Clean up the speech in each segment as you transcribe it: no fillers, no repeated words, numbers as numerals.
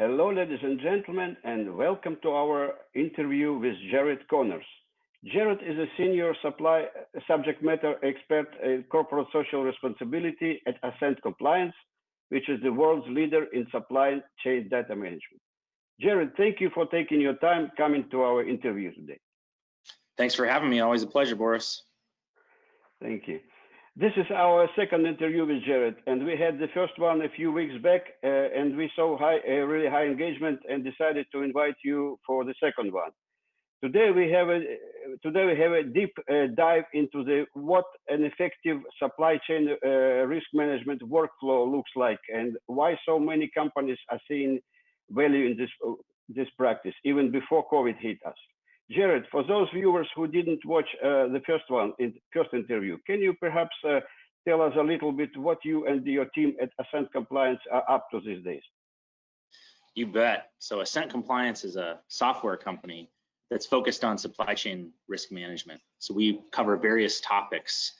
Hello, ladies and gentlemen, and welcome to our interview with Jared Connors. Jared is a senior supply subject matter expert in corporate social responsibility at Ascent Compliance, which is the world's leader in supply chain data management. Jared, thank you for taking your time coming to our interview today. Thanks for having me. Always a pleasure, Boris. Thank you. This is our second interview with Jared, and we had the first one a few weeks back, and we saw really high engagement and decided to invite you for the second one. Today we have a deep dive into what an effective supply chain risk management workflow looks like, and why so many companies are seeing value in this practice even before COVID hit us. Jared, for those viewers who didn't watch the first interview, can you perhaps tell us a little bit what you and your team at Ascent Compliance are up to these days? You bet. So Ascent Compliance is a software company that's focused on supply chain risk management. So we cover various topics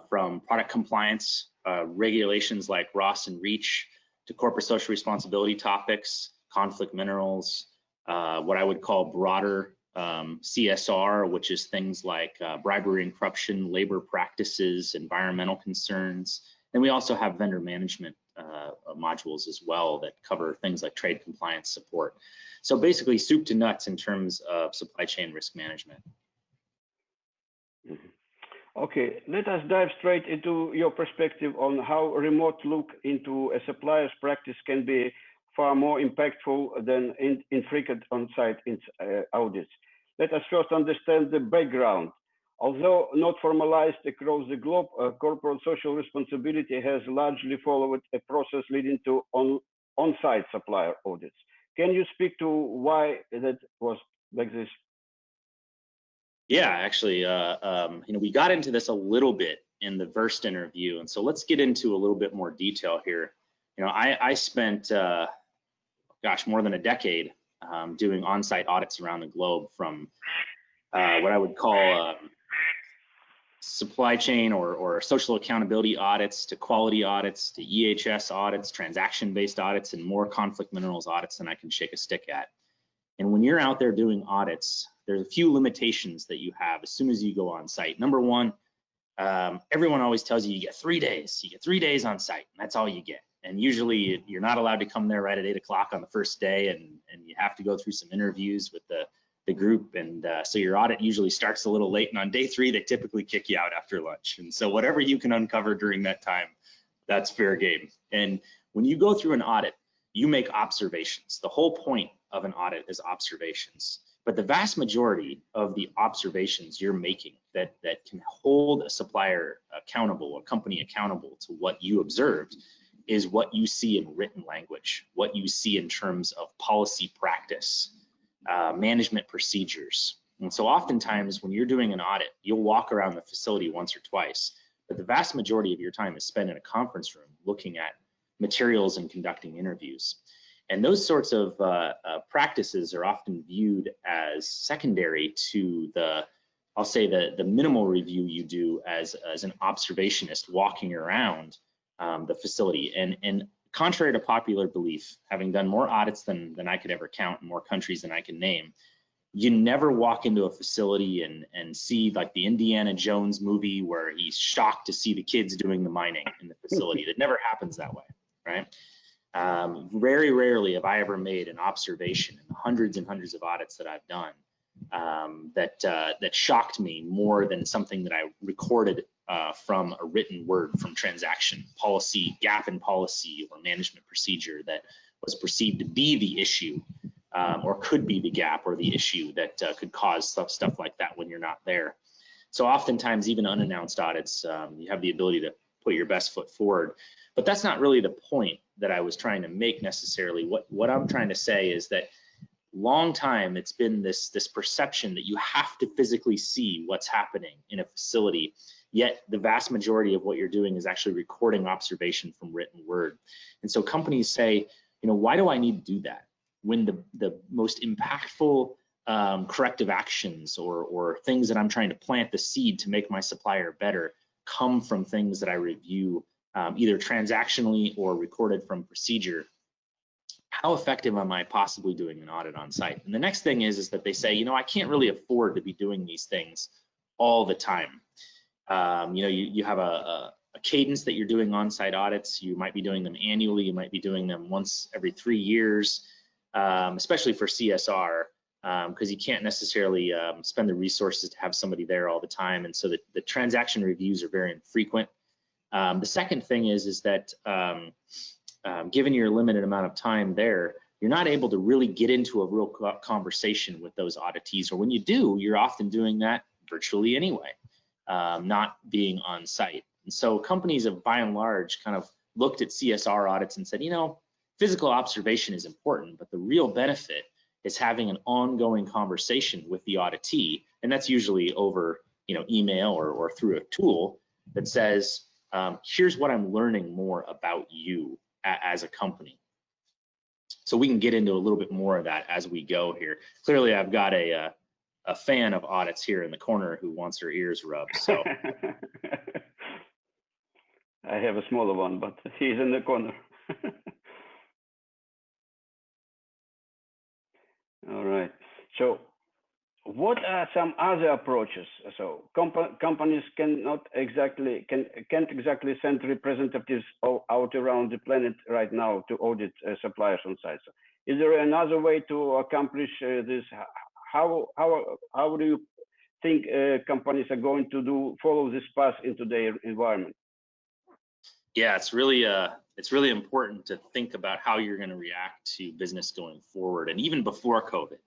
from product compliance, regulations like ROS and REACH, to corporate social responsibility topics, conflict minerals, what I would call broader CSR, which is things like bribery and corruption, labor practices, environmental concerns. And we also have vendor management modules as well that cover things like trade compliance support. So basically soup to nuts in terms of supply chain risk management. Okay, let us dive straight into your perspective on how a remote look into a supplier's practice can be far more impactful than infrequent on-site audits. Let us first understand the background. Although not formalized across the globe, corporate social responsibility has largely followed a process leading to on-site supplier audits. Can you speak to why that was like this? Yeah, actually, we got into this a little bit in the first interview, and so let's get into a little bit more detail here. I spent, more than a decade doing on-site audits around the globe, from what I would call supply chain or social accountability audits, to quality audits, to EHS audits, transaction-based audits, and more conflict minerals audits than I can shake a stick at. And when you're out there doing audits, there's a few limitations that you have as soon as you go on site. Number one, everyone always tells you get 3 days. You get 3 days on site, and that's all you get. And usually you're not allowed to come there right at 8 o'clock on the first day, and you have to go through some interviews with the group. And so your audit usually starts a little late, and on day 3, they typically kick you out after lunch. And so whatever you can uncover during that time, that's fair game. And when you go through an audit, you make observations. The whole point of an audit is observations. But the vast majority of the observations you're making that can hold a supplier accountable, a company accountable to what you observed, is what you see in written language, what you see in terms of policy practice, management procedures. And so oftentimes when you're doing an audit, you'll walk around the facility once or twice, but the vast majority of your time is spent in a conference room looking at materials and conducting interviews. And those sorts of practices are often viewed as secondary to the minimal review you do as an observationist walking around the facility. And contrary to popular belief, having done more audits than I could ever count in more countries than I can name, you never walk into a facility and see like the Indiana Jones movie where he's shocked to see the kids doing the mining in the facility. It never happens that way, right? Very rarely have I ever made an observation in the hundreds and hundreds of audits that I've done that shocked me more than something that I recorded from a written word, from transaction policy, gap in policy, or management procedure that was perceived to be the issue, or could be the gap or the issue that could cause stuff like that when you're not there. So oftentimes, even unannounced audits, you have the ability to put your best foot forward. But that's not really the point that I was trying to make necessarily. What I'm trying to say is that long time it's been this perception that you have to physically see what's happening in a facility, yet the vast majority of what you're doing is actually recording observation from written word. And so companies say, why do I need to do that when the most impactful corrective actions or things that I'm trying to plant the seed to make my supplier better come from things that I review either transactionally or recorded from procedure? how effective am I possibly doing an audit on site? And the next thing is that they say, you know, I can't really afford to be doing these things all the time. You know, you have a cadence that you're doing on-site audits. You might be doing them annually. You might be doing them once every 3 years, especially for CSR, because you can't necessarily spend the resources to have somebody there all the time. And so the transaction reviews are very infrequent. The second thing is that given your limited amount of time there, you're not able to really get into a real conversation with those auditees, or when you do, you're often doing that virtually anyway, not being on site. And so companies have, by and large, kind of looked at CSR audits and said, you know, physical observation is important, but the real benefit is having an ongoing conversation with the auditee, and that's usually over, you know, email or through a tool that says, here's what I'm learning more about you as a company. So we can get into a little bit more of that as we go here. Clearly, I've got a fan of audits here in the corner who wants her ears rubbed. So I have a smaller one, but he's in the corner. All right. So what are some other approaches? So companies can't exactly send representatives out around the planet right now to audit suppliers on site. So is there another way to accomplish this? How do you think companies are going to follow this path into their environment? Yeah, it's really important to think about how you're going to react to business going forward. And even before COVID,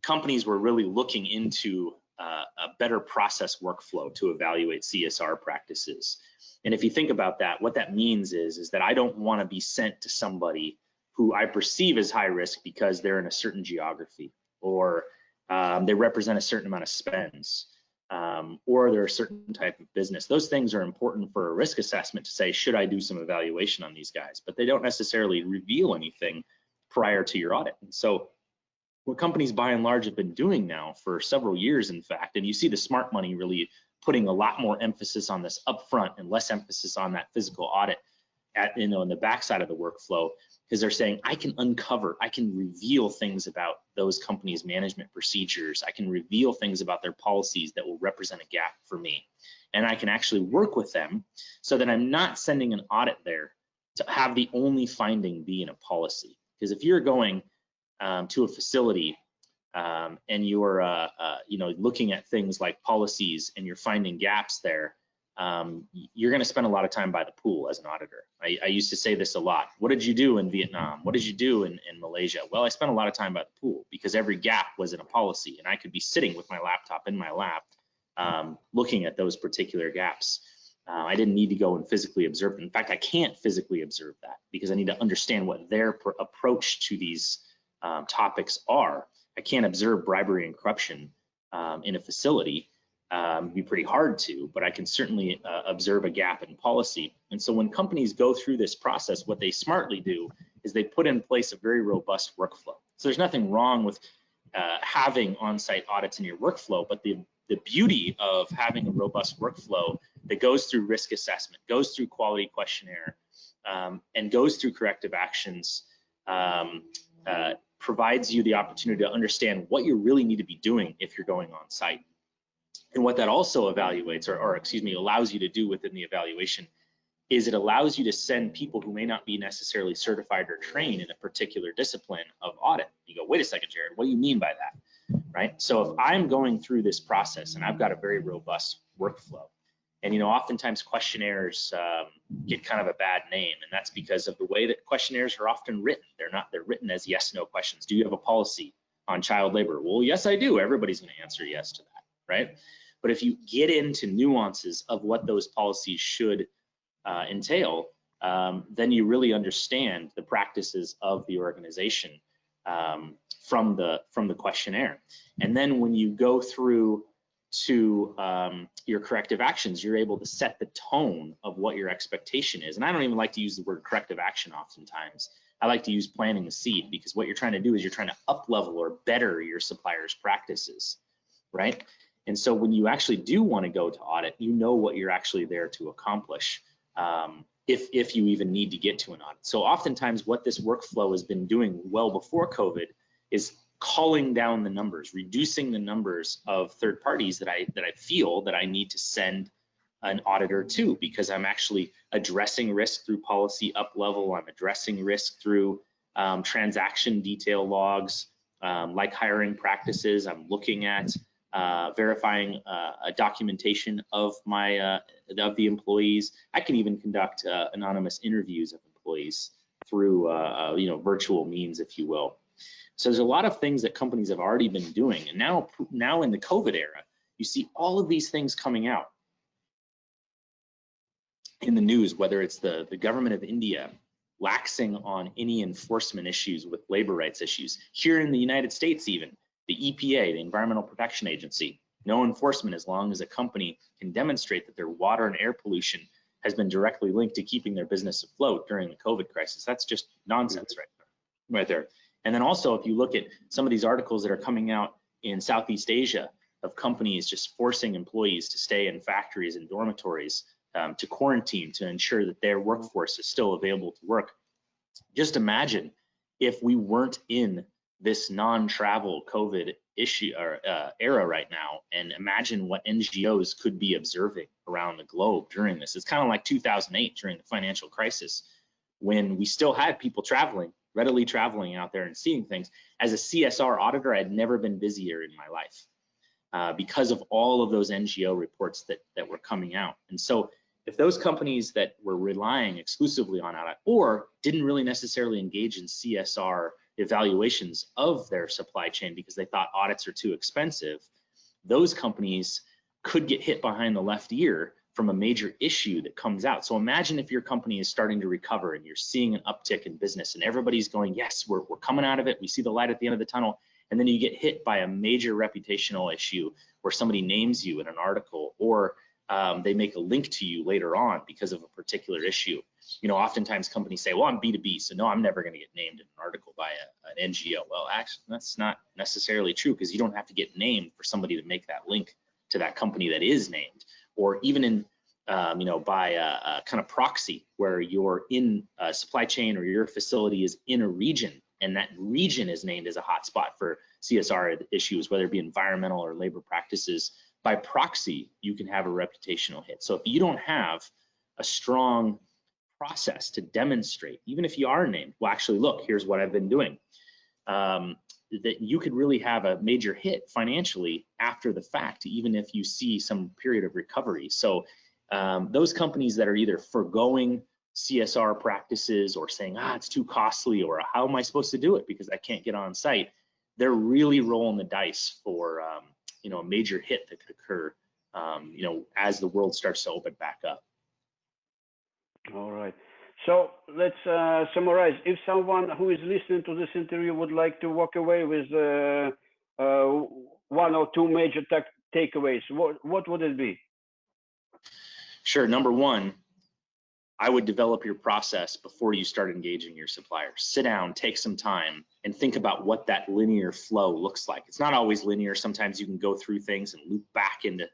companies were really looking into a better process workflow to evaluate CSR practices. And if you think about that, what that means is that I don't want to be sent to somebody who I perceive as high risk because they're in a certain geography, or they represent a certain amount of spends, or they're a certain type of business. Those things are important for a risk assessment to say, should I do some evaluation on these guys? But they don't necessarily reveal anything prior to your audit. And so what companies by and large have been doing now for several years, in fact, and you see the smart money really putting a lot more emphasis on this upfront and less emphasis on that physical audit at, you know, in the backside of the workflow, because they're saying I can reveal things about those companies' management procedures. I can reveal things about their policies that will represent a gap for me. And I can actually work with them so that I'm not sending an audit there to have the only finding be in a policy. Because if you're going to a facility and you're you know, looking at things like policies and you're finding gaps there, you're going to spend a lot of time by the pool as an auditor. I used to say this a lot. What did you do in Vietnam? What did you do in Malaysia? Well, I spent a lot of time by the pool because every gap was in a policy, and I could be sitting with my laptop in my lap looking at those particular gaps. I didn't need to go and physically observe them. In fact, I can't physically observe that because I need to understand what their approach to these topics are. I can't observe bribery and corruption in a facility. It'd be pretty hard to, but I can certainly observe a gap in policy. And so when companies go through this process, what they smartly do is they put in place a very robust workflow. So there's nothing wrong with having on-site audits in your workflow, but the beauty of having a robust workflow that goes through risk assessment, goes through quality questionnaire, and goes through corrective actions, provides you the opportunity to understand what you really need to be doing if you're going on site. And what that also evaluates, or excuse me, allows you to do within the evaluation is it allows you to send people who may not be necessarily certified or trained in a particular discipline of audit. You go, wait a second, Jared, what do you mean by that, right? So if I'm going through this process and I've got a very robust workflow, and you know, oftentimes questionnaires get kind of a bad name, and that's because of the way that questionnaires are often written. They're written as yes/no questions. Do you have a policy on child labor? Well, yes, I do. Everybody's going to answer yes to that, right? But if you get into nuances of what those policies should entail, then you really understand the practices of the organization from the questionnaire. And then when you go through to your corrective actions, you're able to set the tone of what your expectation is. And I don't even like to use the word corrective action oftentimes. I like to use planting the seed, because what you're trying to do is you're trying to up-level or better your supplier's practices, right? And so when you actually do want to go to audit, you know what you're actually there to accomplish. if you even need to get to an audit. So oftentimes what this workflow has been doing well before COVID is calling down the numbers, reducing the numbers of third parties that I feel that I need to send an auditor to, because I'm actually addressing risk through policy up level. I'm addressing risk through transaction detail logs, like hiring practices. I'm looking at verifying a documentation of my of the employees. I can even conduct anonymous interviews of employees through virtual means, if you will. So there's a lot of things that companies have already been doing, and now in the COVID era, you see all of these things coming out in the news, whether it's the government of India laxing on any enforcement issues with labor rights issues. Here in the United States, even the EPA, the Environmental Protection Agency, no enforcement as long as a company can demonstrate that their water and air pollution has been directly linked to keeping their business afloat during the COVID crisis. That's just nonsense right there. And then also, if you look at some of these articles that are coming out in Southeast Asia of companies just forcing employees to stay in factories and dormitories, to quarantine to ensure that their workforce is still available to work. Just imagine if we weren't in this non-travel COVID issue or era right now, and imagine what NGOs could be observing around the globe during this. It's kind of like 2008 during the financial crisis, when we still had people traveling, readily traveling out there and seeing things. As a CSR auditor, I'd never been busier in my life because of all of those NGO reports that were coming out. And so if those companies that were relying exclusively on audit or didn't really necessarily engage in CSR evaluations of their supply chain because they thought audits are too expensive, those companies could get hit behind the left ear from a major issue that comes out. So imagine if your company is starting to recover and you're seeing an uptick in business and everybody's going, yes, we're coming out of it, we see the light at the end of the tunnel, and then you get hit by a major reputational issue where somebody names you in an article, or they make a link to you later on because of a particular issue. You know, oftentimes companies say, well, I'm B2B, so no, I'm never going to get named in an article by an NGO. Well, actually, that's not necessarily true, because you don't have to get named for somebody to make that link to that company that is named. Or even in, by a kind of proxy where you're in a supply chain or your facility is in a region, and that region is named as a hotspot for CSR issues, whether it be environmental or labor practices. By proxy, you can have a reputational hit. So if you don't have a strong process to demonstrate, even if you are named, well, actually, look, here's what I've been doing, that you could really have a major hit financially after the fact, even if you see some period of recovery. So those companies that are either forgoing CSR practices or saying, it's too costly, or how am I supposed to do it because I can't get on site, they're really rolling the dice for a major hit that could occur, as the world starts to open back up. All right. So let's summarize. If someone who is listening to this interview would like to walk away with one or two major takeaways, what would it be? Sure. Number one, I would develop your process before you start engaging your suppliers. Sit down, take some time, and think about what that linear flow looks like. It's not always linear. Sometimes you can go through things and loop back into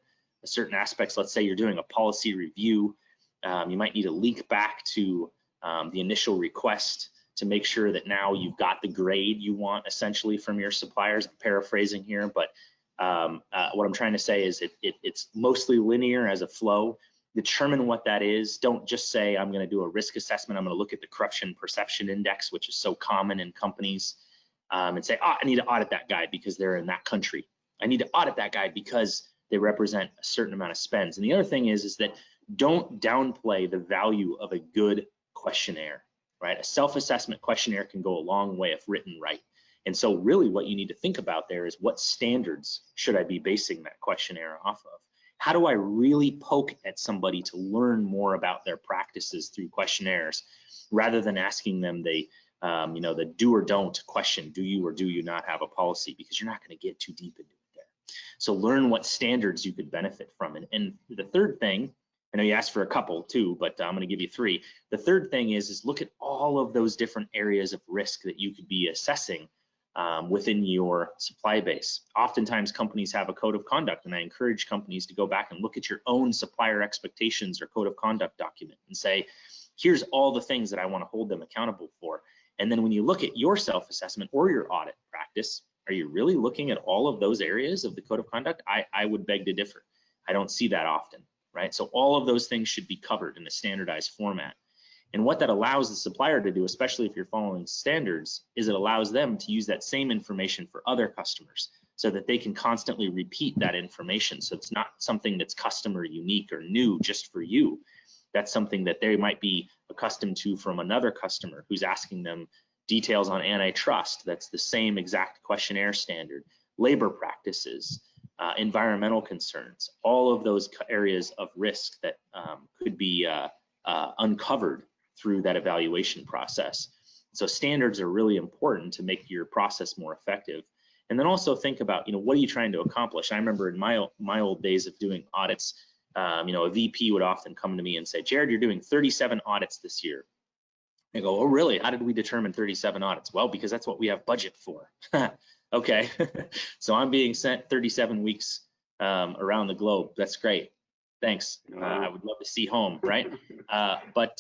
certain aspects. Let's say you're doing a policy review. You might need to link back to the initial request to make sure that now you've got the grade you want essentially from your suppliers. I'm paraphrasing here, but what I'm trying to say is it's mostly linear as a flow. Determine what that is. Don't just say, I'm going to do a risk assessment. I'm going to look at the corruption perception index, which is so common in companies, and say, I need to audit that guy because they're in that country. I need to audit that guy because they represent a certain amount of spends. And the other thing is that don't downplay the value of a good questionnaire, right? A self-assessment questionnaire can go a long way if written right. And so really what you need to think about there is, what standards should I be basing that questionnaire off of? How do I really poke at somebody to learn more about their practices through questionnaires, rather than asking them the do or don't question, do you or do you not have a policy? Because you're not going to get too deep into it there. So learn what standards you could benefit from. And the third thing, I know you asked for a couple too, but I'm going to give you three. The third thing is look at all of those different areas of risk that you could be assessing within your supply base. Oftentimes companies have a code of conduct, and I encourage companies to go back and look at your own supplier expectations or code of conduct document and say, here's all the things that I want to hold them accountable for. And then when you look at your self-assessment or your audit practice, are you really looking at all of those areas of the code of conduct? I would beg to differ. I don't see that often, right? So all of those things should be covered in a standardized format. And what that allows the supplier to do, especially if you're following standards, is it allows them to use that same information for other customers so that they can constantly repeat that information. So it's not something that's customer unique or new just for you. That's something that they might be accustomed to from another customer who's asking them details on antitrust. That's the same exact questionnaire standard, labor practices, environmental concerns, all of those areas of risk that could be uncovered through that evaluation process. So standards are really important to make your process more effective. And then also think about, what are you trying to accomplish? I remember in my old days of doing audits, a VP would often come to me and say, Jared, you're doing 37 audits this year. I go, oh, really? How did we determine 37 audits? Well, because that's what we have budget for. Okay, so I'm being sent 37 weeks around the globe. That's great. Thanks. I would love to see home, right? But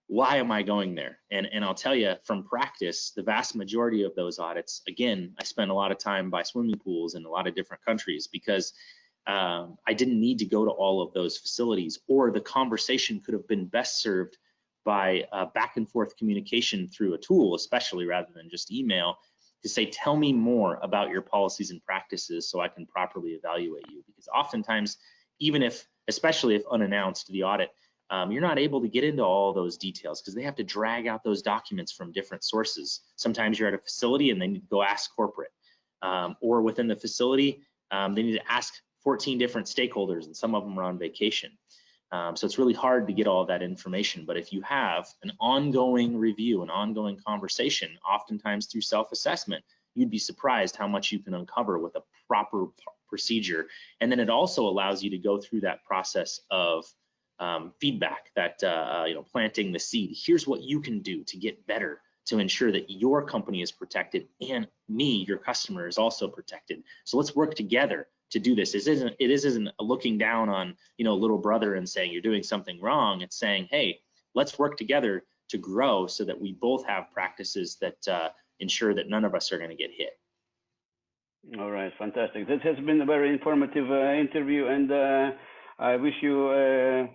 why am I going there? And I'll tell you from practice, the vast majority of those audits, again, I spent a lot of time by swimming pools in a lot of different countries because I didn't need to go to all of those facilities, or the conversation could have been best served by back and forth communication through a tool, especially rather than just email, to say, tell me more about your policies and practices so I can properly evaluate you. Because oftentimes, even if, especially if unannounced, the audit, you're not able to get into all those details because they have to drag out those documents from different sources. Sometimes you're at a facility and they need to go ask corporate, or within the facility, they need to ask 14 different stakeholders, and some of them are on vacation. So it's really hard to get all that information. But if you have an ongoing review, an ongoing conversation, oftentimes through self-assessment, you'd be surprised how much you can uncover with a proper procedure. And then it also allows you to go through that process of feedback, that planting the seed. Here's what you can do to get better, to ensure that your company is protected and me, your customer, is also protected. So let's work together to do this. It isn't looking down on little brother and saying you're doing something wrong. It's saying, hey, let's work together to grow so that we both have practices that ensure that none of us are going to get hit. All right, fantastic. This has been a very informative interview, and I wish you a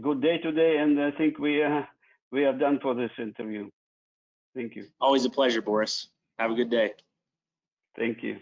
good day today. And I think we are done for this interview. Thank you. Always a pleasure, Boris. Have a good day. Thank you.